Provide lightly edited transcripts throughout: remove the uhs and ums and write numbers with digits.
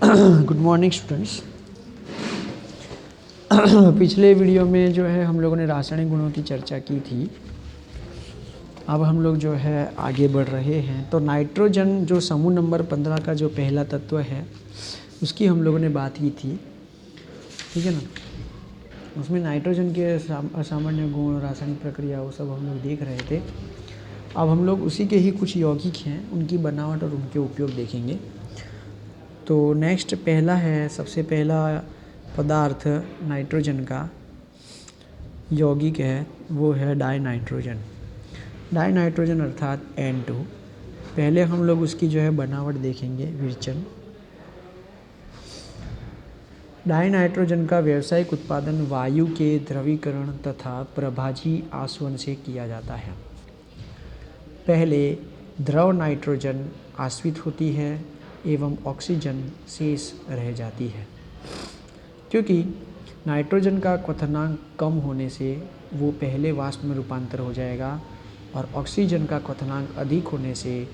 Good morning students. पिछले video में जो है हम लोगों ने रासायनिक गुणों की चर्चा की थी। अब हम लोग जो है आगे बढ़ रहे हैं। तो नाइट्रोजन जो समूह नंबर 15 का जो पहला तत्व है उसकी हम लोगों ने बात की थी, ठीक है ना। उसमें नाइट्रोजन के असामान्य गुण, रासायनिक प्रक्रिया, वो सब हम लोग देख रहे थे। अब हम लोग उसी के ही कुछ यौगिक हैं, उनकी बनावट और उनके उपयोग देखेंगे। तो नेक्स्ट पहला है, सबसे पहला पदार्थ नाइट्रोजन का यौगिक है, वो है डाई नाइट्रोजन। डाई नाइट्रोजन अर्थात N2। पहले हम लोग उसकी जो है बनावट देखेंगे, विरचन। डाई नाइट्रोजन का व्यावसायिक उत्पादन वायु के द्रवीकरण तथा प्रभाजी आसवन से किया जाता है। पहले द्रव नाइट्रोजन आश्रित होती है एवं ऑक्सीजन शेष रह जाती है। क्योंकि नाइट्रोजन का क्वथनांक कम होने से वो पहले वाष्प में रूपांतर हो जाएगा और ऑक्सीजन का क्वथनांक अधिक होने से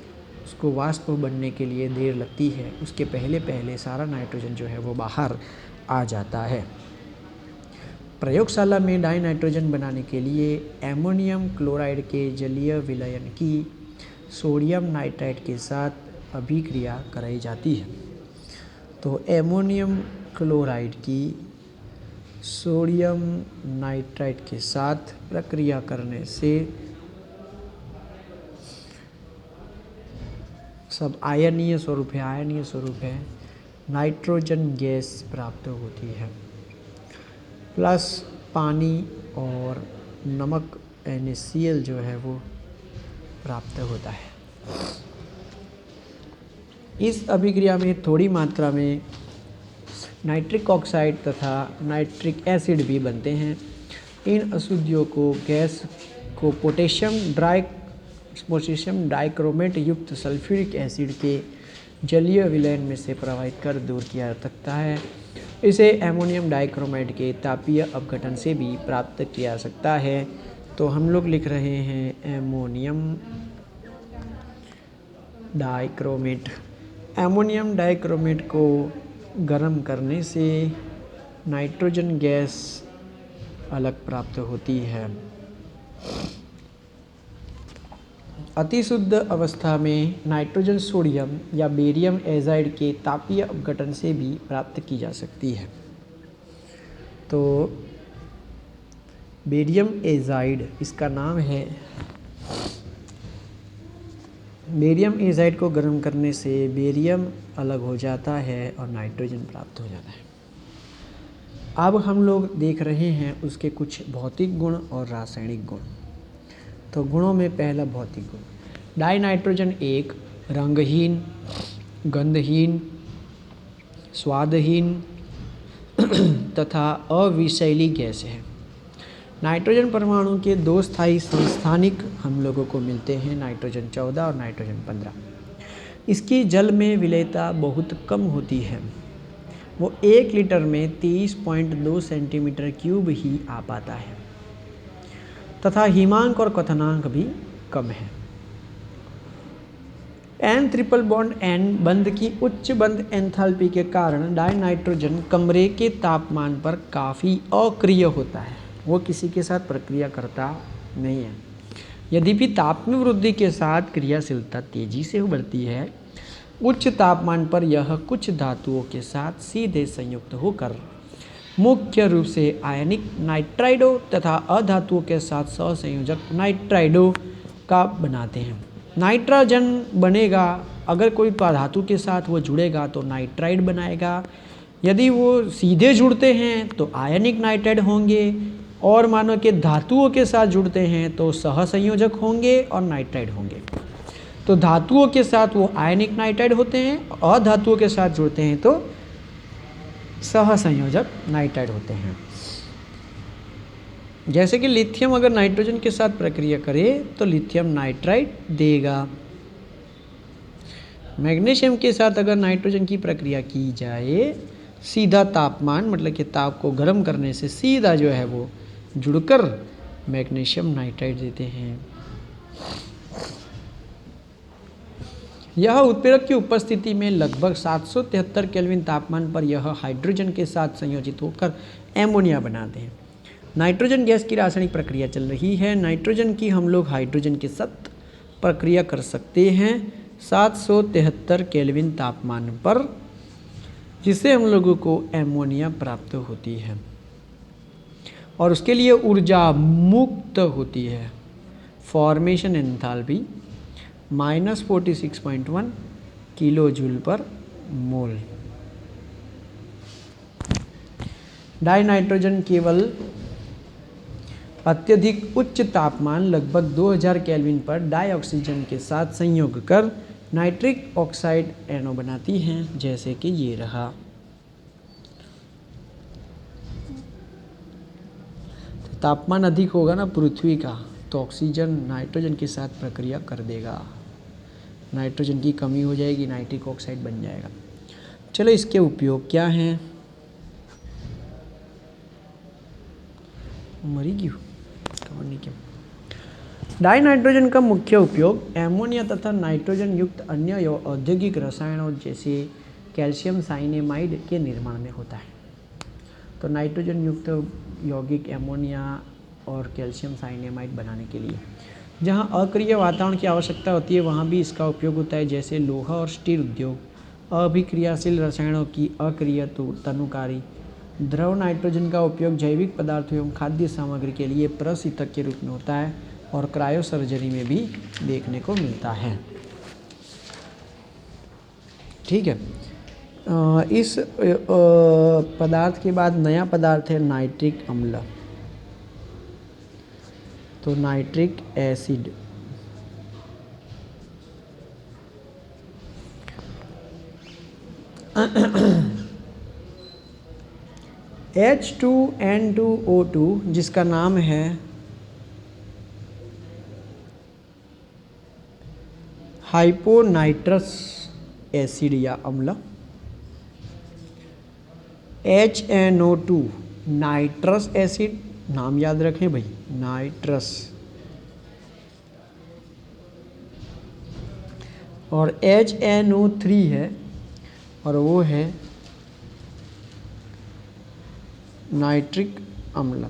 उसको वाष्प बनने के लिए देर लगती है। उसके पहले पहले सारा नाइट्रोजन जो है वो बाहर आ जाता है। प्रयोगशाला में डाई नाइट्रोजन बनाने के लिए एमोनियम क्लोराइड के जलीय विलयन की सोडियम नाइट्राइड के साथ अभिक्रिया कराई जाती है। तो एमोनियम क्लोराइड की सोडियम नाइट्राइड के साथ प्रक्रिया करने से सब आयनीय स्वरूप है, नाइट्रोजन गैस प्राप्त होती है, प्लस पानी और नमक NaCl जो है वो प्राप्त होता है। इस अभिक्रिया में थोड़ी मात्रा में नाइट्रिक ऑक्साइड तथा नाइट्रिक एसिड भी बनते हैं। इन अशुद्धियों को गैस को पोटेशियम डाइक्रोमेट युक्त सल्फ्यूरिक एसिड के जलीय विलयन में से प्रवाहित कर दूर किया जा सकता है। इसे एमोनियम डाइक्रोमेट के तापीय अपघटन से भी प्राप्त किया जा सकता है। तो हम लोग लिख रहे हैं एमोनियम डाइक्रोमेट। एमोनियम डाइक्रोमेट को गर्म करने से नाइट्रोजन गैस अलग प्राप्त होती है। अतिशुद्ध अवस्था में नाइट्रोजन सोडियम या बेरियम एजाइड के तापीय अपघटन से भी प्राप्त की जा सकती है। तो बेरियम एजाइड इसका नाम है। बेरियम एजाइड को गर्म करने से बेरियम अलग हो जाता है और नाइट्रोजन प्राप्त हो जाता है। अब हम लोग देख रहे हैं उसके कुछ भौतिक गुण और रासायनिक गुण। तो गुणों में पहला भौतिक गुण, डाई नाइट्रोजन एक रंगहीन, गंधहीन, स्वादहीन तथा अविषैली गैस है। नाइट्रोजन परमाणु के दो स्थायी समस्थानिक हम लोगों को मिलते हैं, नाइट्रोजन 14 और नाइट्रोजन 15। इसकी जल में विलेयता बहुत कम होती है। वो 1 लीटर में 30.2 सेंटीमीटर क्यूब ही आ पाता है तथा हिमांक और क्वथनांक भी कम है। N ट्रिपल बॉन्ड N बंध की उच्च बंध एंथैल्पी के कारण डाई नाइट्रोजन कमरे के तापमान पर काफ़ी अक्रिय होता है। वो किसी के साथ प्रक्रिया करता नहीं है। यद्यपि ताप में वृद्धि के साथ क्रियाशीलता तेजी से बढ़ती है। उच्च तापमान पर यह कुछ धातुओं के साथ सीधे संयुक्त होकर मुख्य रूप से आयनिक नाइट्राइडो तथा अधातुओं के साथ सहसंयोजक नाइट्राइडो का बनाते हैं। नाइट्रोजन बनेगा, अगर कोई धातु के साथ वो जुड़ेगा तो नाइट्राइड बनाएगा। यदि वो सीधे जुड़ते हैं तो आयनिक नाइट्राइड होंगे, और मानो कि धातुओं के साथ जुड़ते हैं तो सहसंयोजक होंगे और नाइट्राइड होंगे। तो धातुओं के साथ वो आयनिक नाइट्राइड होते हैं, और धातुओं के साथ जुड़ते हैं तो सहसंयोजक नाइट्राइड होते हैं। जैसे कि लिथियम अगर नाइट्रोजन के साथ प्रक्रिया करे तो लिथियम नाइट्राइड देगा। मैग्नीशियम के साथ अगर नाइट्रोजन की प्रक्रिया की जाए, सीधा तापमान मतलब कि ताप को गर्म करने से सीधा जो है वो जुड़कर मैग्नीशियम नाइट्राइड देते हैं। यह उत्प्रेरक की उपस्थिति में लगभग 773 केल्विन तापमान पर यह हाइड्रोजन के साथ संयोजित होकर एमोनिया बनाते हैं। नाइट्रोजन गैस की रासायनिक प्रक्रिया चल रही है। नाइट्रोजन की हम लोग हाइड्रोजन के साथ प्रक्रिया कर सकते हैं 773 केल्विन तापमान पर, जिससे हम लोगों को एमोनिया प्राप्त होती है और उसके लिए ऊर्जा मुक्त होती है। फॉर्मेशन एंथैल्पी -46.1 किलो जूल पर मोल। डाइनाइट्रोजन केवल अत्यधिक उच्च तापमान लगभग 2000 केल्विन पर डाइऑक्सीजन के साथ संयोग कर नाइट्रिक ऑक्साइड एनो बनाती हैं, जैसे कि ये रहा। तापमान अधिक होगा ना पृथ्वी का, तो ऑक्सीजन नाइट्रोजन के साथ प्रक्रिया कर देगा, नाइट्रोजन की कमी हो जाएगी, नाइट्रिक ऑक्साइड बन जाएगा। चलो इसके उपयोग क्या हैं। मरी क्यों खबर नहीं क्यों। डाइनाइट्रोजन का मुख्य उपयोग एमोनिया तथा नाइट्रोजन युक्त अन्य औद्योगिक रसायनों जैसे कैल्शियम साइनेमाइड के निर्माण में होता है। तो नाइट्रोजन युक्त यौगिक एमोनिया और कैल्शियम साइनेमाइड बनाने के लिए जहाँ अक्रिय वातावरण की आवश्यकता होती है वहाँ भी इसका उपयोग होता है, जैसे लोहा और स्टील उद्योग, अभिक्रियाशील रसायनों की अक्रिय तनुकारी। द्रव नाइट्रोजन का उपयोग जैविक पदार्थों एवं खाद्य सामग्री के लिए प्रशीतक के रूप में होता है और क्रायो सर्जरी में भी देखने को मिलता है। ठीक है। इस पदार्थ के बाद नया पदार्थ है नाइट्रिक अम्ल। तो नाइट्रिक एसिड H2N2O2 जिसका नाम है हाइपोनाइट्रस एसिड या अम्ल। HNO2 नाइट्रस एसिड, नाम याद रखें भाई, नाइट्रस। और HNO3 है और वो है नाइट्रिक अम्ल।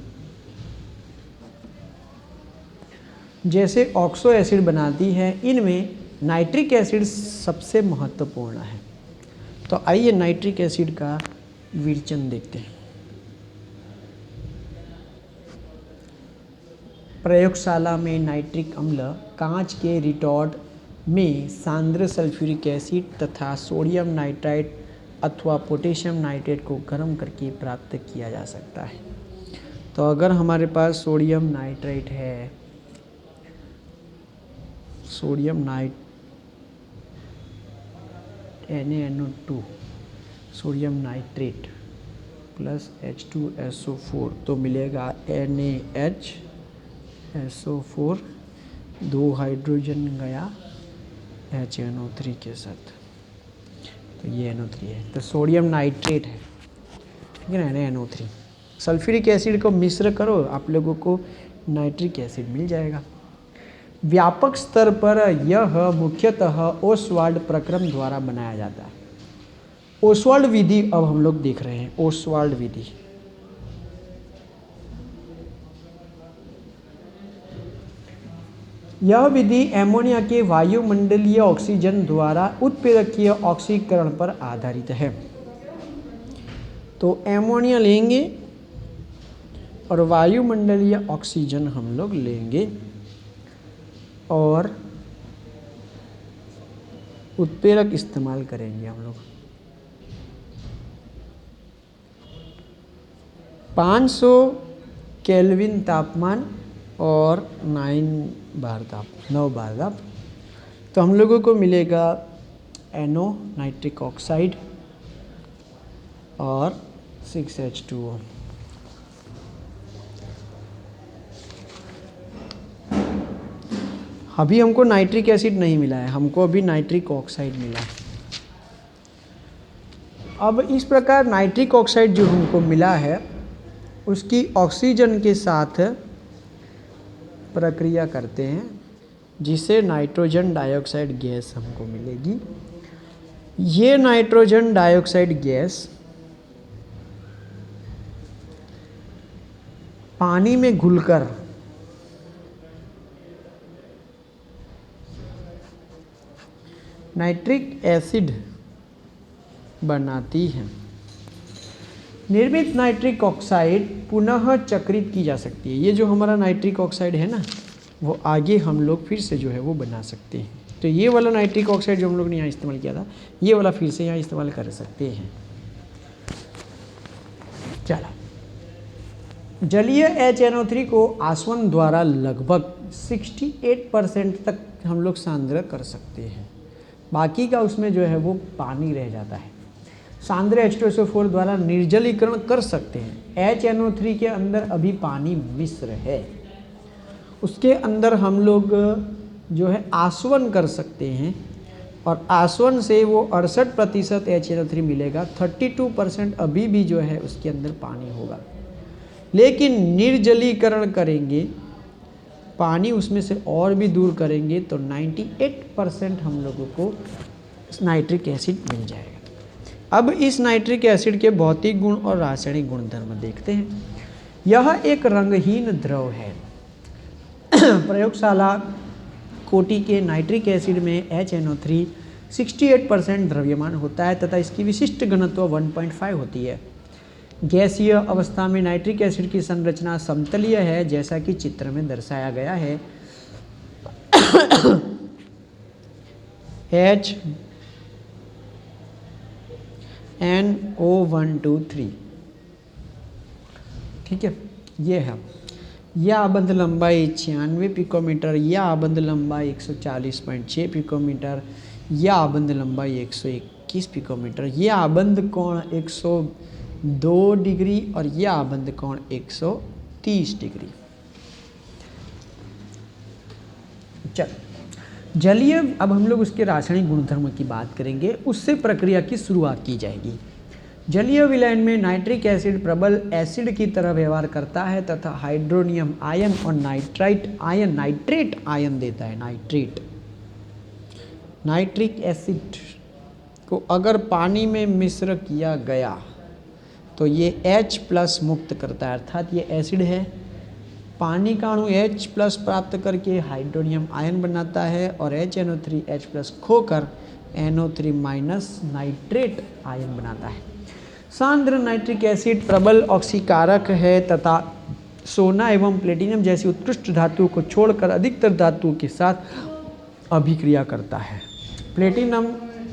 जैसे ऑक्सो एसिड बनाती है, इनमें नाइट्रिक एसिड सबसे महत्वपूर्ण है। तो आइए नाइट्रिक एसिड का विरचन देखते हैं। प्रयोगशाला में नाइट्रिक अम्ल कांच के रिटॉर्ट में सांद्र सल्फ्यूरिक एसिड तथा सोडियम नाइट्राइट अथवा पोटेशियम नाइट्रेट को गर्म करके प्राप्त किया जा सकता है। तो अगर हमारे पास सोडियम नाइट्रेट है, sodium NaNO2 sodium nitrate plus H2SO4 तो मिलेगा NaHSO4, 2 हाइड्रोजन गया HNO3 के साथ, तो ये NO3 है, तो सोडियम नाइट्रेट है, ठीक है ना, NaNO3। सल्फ्यूरिक एसिड को मिश्र करो, आप लोगों को नाइट्रिक एसिड मिल जाएगा। व्यापक स्तर पर यह मुख्यतः ओसवाल्ड प्रक्रम द्वारा बनाया जाता है। ओसवाल्ड विधि अब हम लोग देख रहे हैं। ओसवाल्ड विधि यह विधि एमोनिया के वायुमंडलीय ऑक्सीजन द्वारा उत्प्रेरकीय ऑक्सीकरण पर आधारित है। तो एमोनिया लेंगे और वायुमंडलीय ऑक्सीजन हम लोग लेंगे और उत्प्रेरक इस्तेमाल करेंगे हम लोग। 500 केल्विन तापमान और 9 बार ताप, तो हम लोगों को मिलेगा NO नाइट्रिक ऑक्साइड और 6H2O। अभी हमको नाइट्रिक एसिड नहीं मिला है, हमको अभी नाइट्रिक ऑक्साइड मिला है। अब इस प्रकार नाइट्रिक ऑक्साइड जो हमको मिला है उसकी ऑक्सीजन के साथ प्रक्रिया करते हैं जिससे नाइट्रोजन डाइऑक्साइड गैस हमको मिलेगी। ये नाइट्रोजन डाइऑक्साइड गैस पानी में घुलकर नाइट्रिक एसिड बनाती है। निर्मित नाइट्रिक ऑक्साइड पुनः चक्रित की जा सकती है। ये जो हमारा नाइट्रिक ऑक्साइड है ना, वो आगे हम लोग फिर से जो है वो बना सकते हैं। तो ये वाला नाइट्रिक ऑक्साइड जो हम लोग ने यहाँ इस्तेमाल किया था, ये वाला फिर से यहाँ इस्तेमाल कर सकते हैं। चलो, जलीय HNO3 को आसवन द्वारा लगभग 68% तक हम लोग सांद्र कर सकते हैं। बाकी का उसमें जो है वो पानी रह जाता है। सांद्र H2SO4 द्वारा निर्जलीकरण कर सकते हैं। HNO3 के अंदर अभी पानी मिश्र है, उसके अंदर हम लोग जो है आसवन कर सकते हैं और आसवन से वो 68% HNO3 मिलेगा। 32% अभी भी जो है उसके अंदर पानी होगा। लेकिन निर्जलीकरण करेंगे, पानी उसमें से और भी दूर करेंगे तो 98% हम लोगों को नाइट्रिक एसिड मिल जाएगा। अब इस नाइट्रिक एसिड के भौतिक गुण और रासायनिक गुणधर्म देखते हैं। यह एक रंगहीन द्रव है। प्रयोगशाला कोटि के नाइट्रिक एसिड में HNO3 68% द्रव्यमान होता है तथा इसकी विशिष्ट घनत्व 1.5 होती है। गैसीय अवस्था में नाइट्रिक एसिड की संरचना समतलीय है, जैसा कि चित्र में दर्शाया गया है। HNO123, ठीक है, ये है। यह आबंध लंबाई 96 पिकोमीटर, यह आबंध लंबाई 140.6 पिकोमीटर, यह आबंध लंबाई 121 पिकोमीटर, यह आबंध कोण 102 डिग्री और यह आबंध कोण 130 डिग्री। चल, जलीय, अब हम लोग उसके रासायनिक गुणधर्म की बात करेंगे, उससे प्रक्रिया की शुरुआत की जाएगी। जलीय विलयन में नाइट्रिक एसिड प्रबल एसिड की तरह व्यवहार करता है तथा हाइड्रोनियम आयन और नाइट्रेट आयन देता है। नाइट्रिक एसिड को अगर पानी में मिश्र किया गया तो ये H+ मुक्त करता है, अर्थात ये एसिड है। पानी का अणु H+ प्राप्त करके हाइड्रोनियम आयन बनाता है और HNO3 H+ खोकर NO3- नाइट्रेट आयन बनाता है। सांद्र नाइट्रिक एसिड प्रबल ऑक्सीकारक है तथा सोना एवं प्लेटिनम जैसी उत्कृष्ट धातुओं को छोड़कर अधिकतर धातुओं के साथ अभिक्रिया करता है। प्लेटिनम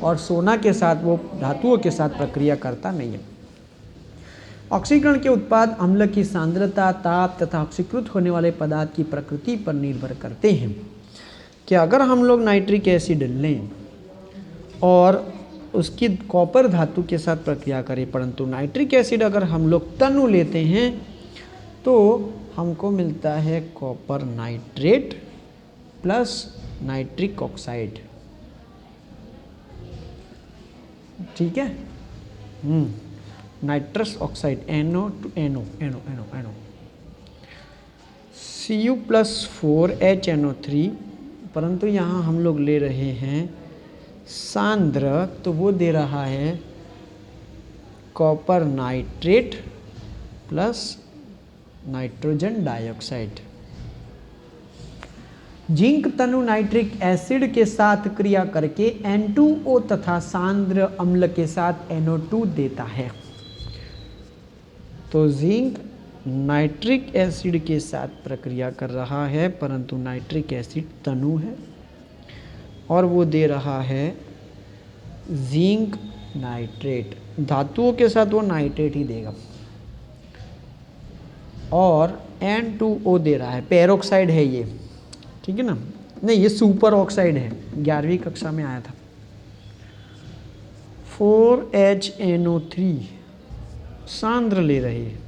और सोना के साथ वो धातुओं के साथ प्रक्रिया करता नहीं है। ऑक्सीकरण के उत्पाद अम्ल की सांद्रता, ताप तथा ऑक्सीकृत होने वाले पदार्थ की प्रकृति पर निर्भर करते हैं। कि अगर हम लोग नाइट्रिक एसिड लें और उसकी कॉपर धातु के साथ प्रक्रिया करें, परंतु नाइट्रिक एसिड अगर हम लोग तनु लेते हैं तो हमको मिलता है copper nitrate plus nitric oxide, ठीक है, nitrous oxide NO to NO Cu+4 HNO3, परंतु यहाँ हम लोग ले रहे हैं सांद्र, तो वो दे रहा है copper nitrate plus nitrogen dioxide. Zinc तनु नाइट्रिक एसिड के साथ क्रिया करके N2O तथा सांद्र अम्ल के साथ NO2 देता है। तो जिंक नाइट्रिक एसिड के साथ प्रक्रिया कर रहा है, परंतु नाइट्रिक एसिड तनु है और वो दे रहा है जिंक नाइट्रेट। धातुओं के साथ वो नाइट्रेट ही देगा और N2O दे रहा है, पेरोक्साइड है ये, ठीक है ना, नहीं ये सुपर ऑक्साइड है, 11वीं कक्षा में आया था। 4HNO3 सांद्र ले रही है,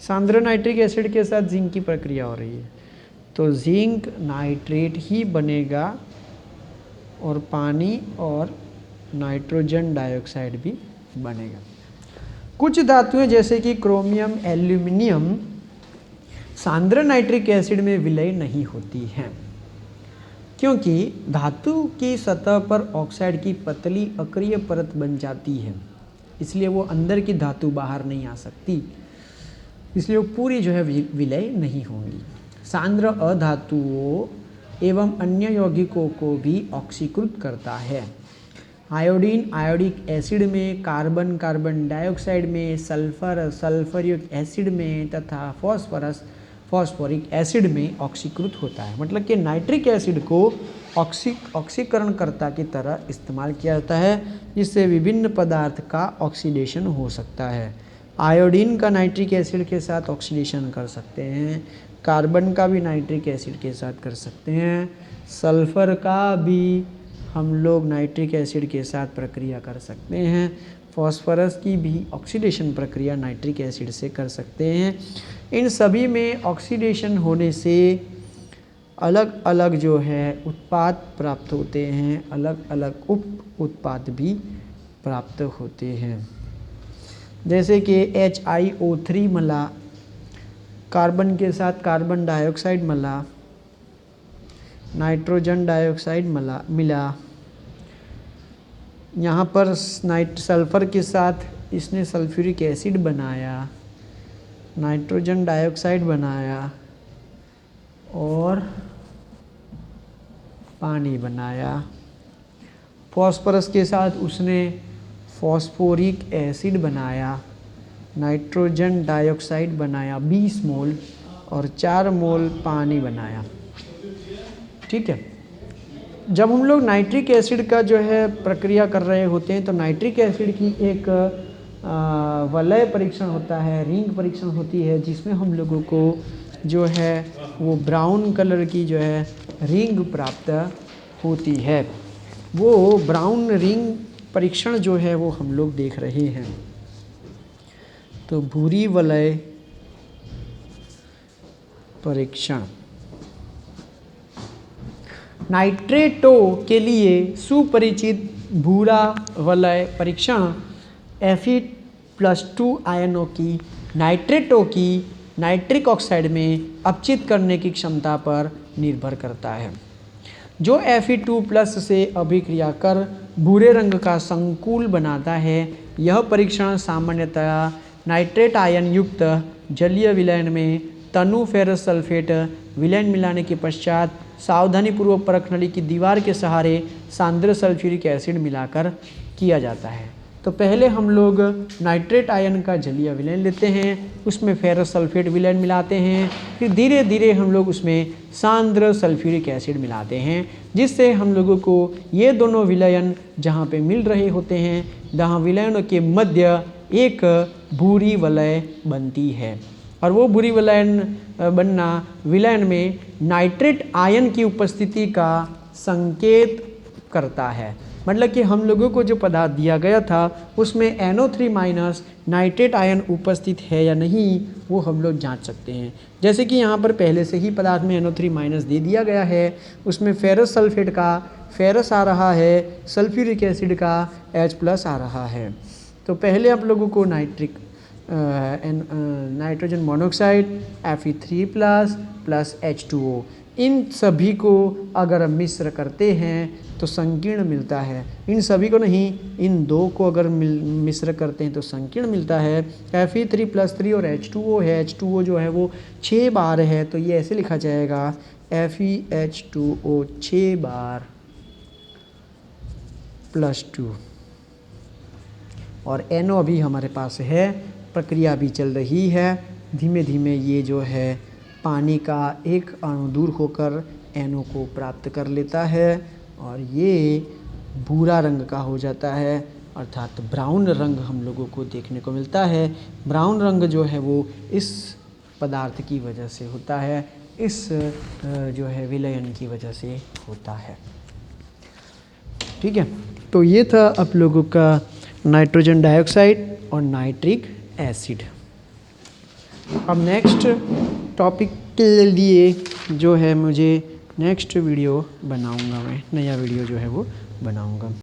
सांद्र नाइट्रिक एसिड के साथ जिंक की प्रक्रिया हो रही है, तो जिंक नाइट्रेट ही बनेगा और पानी और नाइट्रोजन डाइऑक्साइड भी बनेगा। कुछ धातुएं जैसे कि क्रोमियम, एल्यूमिनियम सांद्र नाइट्रिक एसिड में विलय नहीं होती हैं। क्योंकि धातु की सतह पर ऑक्साइड की पतली अक्रिय परत बन जाती है, इसलिए वो अंदर की धातु बाहर नहीं आ सकती, इसलिए वो पूरी जो है विलय नहीं होंगी। सांद्र अधातुओं एवं अन्य यौगिकों को भी ऑक्सीकृत करता है। आयोडीन आयोडिक एसिड में, कार्बन कार्बन डाइऑक्साइड में, सल्फर सल्फ्यूरिक एसिड में तथा फॉस्फोरस फॉस्फोरिक एसिड में ऑक्सीकृत होता है। मतलब कि नाइट्रिक एसिड को ऑक्सीकरणकर्ता की तरह इस्तेमाल किया जाता है, जिससे विभिन्न पदार्थ का ऑक्सीडेशन हो सकता है। आयोडीन का नाइट्रिक एसिड के साथ ऑक्सीडेशन कर सकते हैं, कार्बन का भी नाइट्रिक एसिड के साथ कर सकते हैं, सल्फ़र का भी हम लोग नाइट्रिक एसिड के साथ प्रक्रिया कर सकते हैं, फॉस्फोरस की भी ऑक्सीडेशन प्रक्रिया नाइट्रिक एसिड से कर सकते हैं। इन सभी में ऑक्सीडेशन होने से अलग अलग जो है उत्पाद प्राप्त होते हैं, अलग अलग उप उत्पाद भी प्राप्त होते हैं। जैसे कि HiO3 मला, कार्बन के साथ कार्बन डाइऑक्साइड मला, नाइट्रोजन डाइऑक्साइड मिला, यहाँ पर सल्फ़र के साथ इसने सल्फ्यूरिक एसिड बनाया, नाइट्रोजन डाइऑक्साइड बनाया और पानी बनाया। फॉस्फोरस के साथ उसने फॉस्फोरिक एसिड बनाया, नाइट्रोजन डाइऑक्साइड बनाया 20 मोल और 4 मोल पानी बनाया। ठीक है, जब हम लोग नाइट्रिक एसिड का जो है प्रक्रिया कर रहे होते हैं तो नाइट्रिक एसिड की एक वलय परीक्षण होता है, रिंग परीक्षण होती है, जिसमें हम लोगों को जो है वो ब्राउन कलर की जो है रिंग प्राप्त होती है। वो ब्राउन रिंग परीक्षण जो है वो हम लोग देख रहे हैं। तो भूरी वलय परीक्षण, नाइट्रेटो के लिए सुपरिचित भूरा वलय परीक्षण Fe+2 आयनों की नाइट्रेटो की नाइट्रिक ऑक्साइड में अपचित करने की क्षमता पर निर्भर करता है। जो Fe2+ से अभिक्रिया कर भूरे रंग का संकुल बनाता है। यह परीक्षण सामान्यतः नाइट्रेट आयन युक्त जलीय विलयन में तनु फेरस सल्फेट विलयन मिलाने के पश्चात सावधानीपूर्वक परख नली की दीवार के सहारे सांद्र सल्फ्यूरिक एसिड मिलाकर किया जाता है। तो पहले हम लोग नाइट्रेट आयन का जलीय विलयन लेते हैं, उसमें फेरस सल्फेट विलयन मिलाते हैं, फिर धीरे धीरे हम लोग उसमें सांद्र सल्फ्यूरिक एसिड मिलाते हैं, जिससे हम लोगों को ये दोनों विलयन जहाँ पे मिल रहे होते हैं, जहाँ विलयनों के मध्य एक भूरी वलय बनती है। और वो भूरी वलयन बनना विलयन में नाइट्रेट आयन की उपस्थिति का संकेत करता है। मतलब कि हम लोगों को जो पदार्थ दिया गया था उसमें NO3- नाइट्रेट आयन उपस्थित है या नहीं, वो हम लोग जांच सकते हैं। जैसे कि यहाँ पर पहले से ही पदार्थ में NO3- दे दिया गया है, उसमें फेरस सल्फेट का फेरस आ रहा है, सल्फ्यूरिक एसिड का H+ आ रहा है। तो पहले आप लोगों को नाइट्रोजन मोनोऑक्साइड Fe3+ H2O, इन सभी को अगर मिश्र करते हैं तो संकीर्ण मिलता है। इन सभी को नहीं, इन दो को अगर मिश्र करते हैं तो संकीर्ण मिलता है। Fe3+3 और H2O है, H2O जो है वो 6 बार है, तो ये ऐसे लिखा जाएगा FeH2O 6 बार +2 और NO अभी हमारे पास है, प्रक्रिया भी चल रही है। धीमे धीमे ये जो है पानी का एक अणु दूर होकर NO को प्राप्त कर लेता है और ये भूरा रंग का हो जाता है, अर्थात ब्राउन रंग हम लोगों को देखने को मिलता है। ब्राउन रंग जो है वो इस पदार्थ की वजह से होता है, इस जो है विलयन की वजह से होता है। ठीक है, तो ये था आप लोगों का नाइट्रोजन डाइऑक्साइड और नाइट्रिक एसिड। अब नेक्स्ट टॉपिक के लिए जो है मुझे नेक्स्ट वीडियो बनाऊंगा, मैं नया वीडियो जो है वो बनाऊंगा।